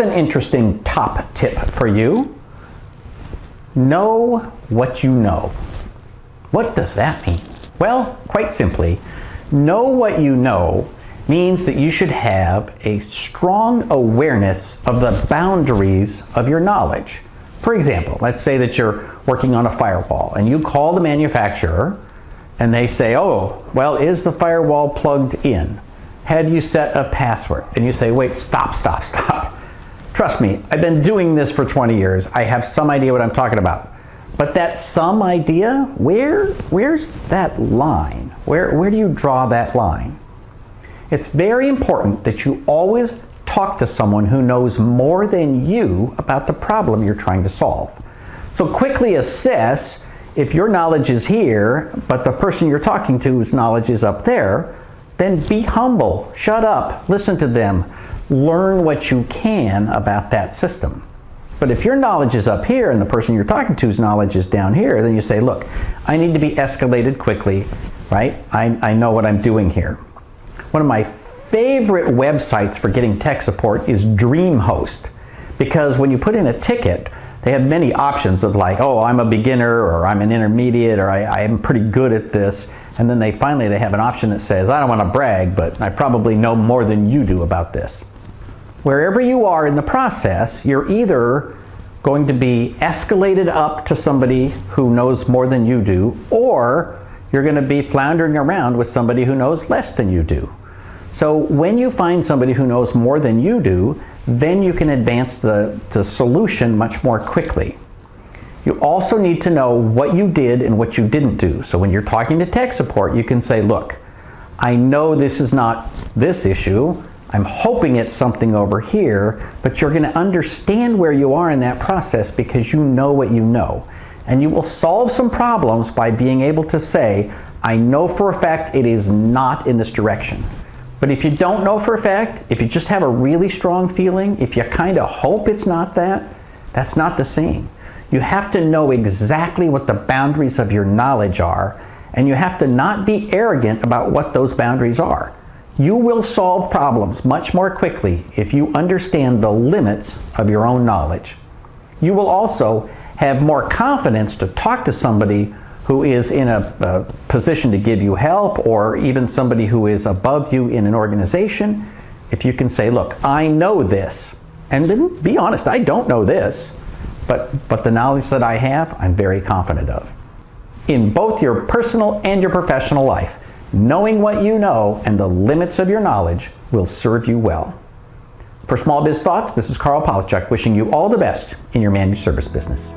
here's an interesting top tip for you. Know what you know. What does that mean? Well, quite simply, know what you know means that you should have a strong awareness of the boundaries of your knowledge. For example, let's say that you're working on a firewall and you call the manufacturer and they say, oh, well, is the firewall plugged in? Have you set a password? And you say, wait, stop. Trust me, I've been doing this for 20 years. I have some idea what I'm talking about. But that some idea, where's that line? Where do you draw that line? It's very important that you always talk to someone who knows more than you about the problem you're trying to solve. So quickly assess if your knowledge is here, but the person you're talking to's knowledge is up there, then be humble, shut up, listen to them, learn what you can about that system. But if your knowledge is up here and the person you're talking to's knowledge is down here, then you say, look, I need to be escalated quickly, right? I know what I'm doing here. One of my favorite websites for getting tech support is DreamHost, because when you put in a ticket, they have many options of like, oh, I'm a beginner, or I'm an intermediate, or I am pretty good at this. And then they have an option that says, I don't want to brag, but I probably know more than you do about this. Wherever you are in the process, you're either going to be escalated up to somebody who knows more than you do, or you're going to be floundering around with somebody who knows less than you do. So when you find somebody who knows more than you do, then you can advance the solution much more quickly. You also need to know what you did and what you didn't do. So when you're talking to tech support, you can say, look, I know this is not this issue. I'm hoping it's something over here, but you're going to understand where you are in that process because you know what you know. And you will solve some problems by being able to say, I know for a fact it is not in this direction. But if you don't know for a fact, if you just have a really strong feeling, if you kind of hope it's not that, that's not the same. You have to know exactly what the boundaries of your knowledge are, and you have to not be arrogant about what those boundaries are. You will solve problems much more quickly if you understand the limits of your own knowledge. You will also have more confidence to talk to somebody who is in a position to give you help, or even somebody who is above you in an organization, if you can say, look, I know this, and then be honest, I don't know this, but the knowledge that I have, I'm very confident of. In both your personal and your professional life, knowing what you know and the limits of your knowledge will serve you well. For Small Biz Thoughts, this is Carl Polachuk wishing you all the best in your managed service business.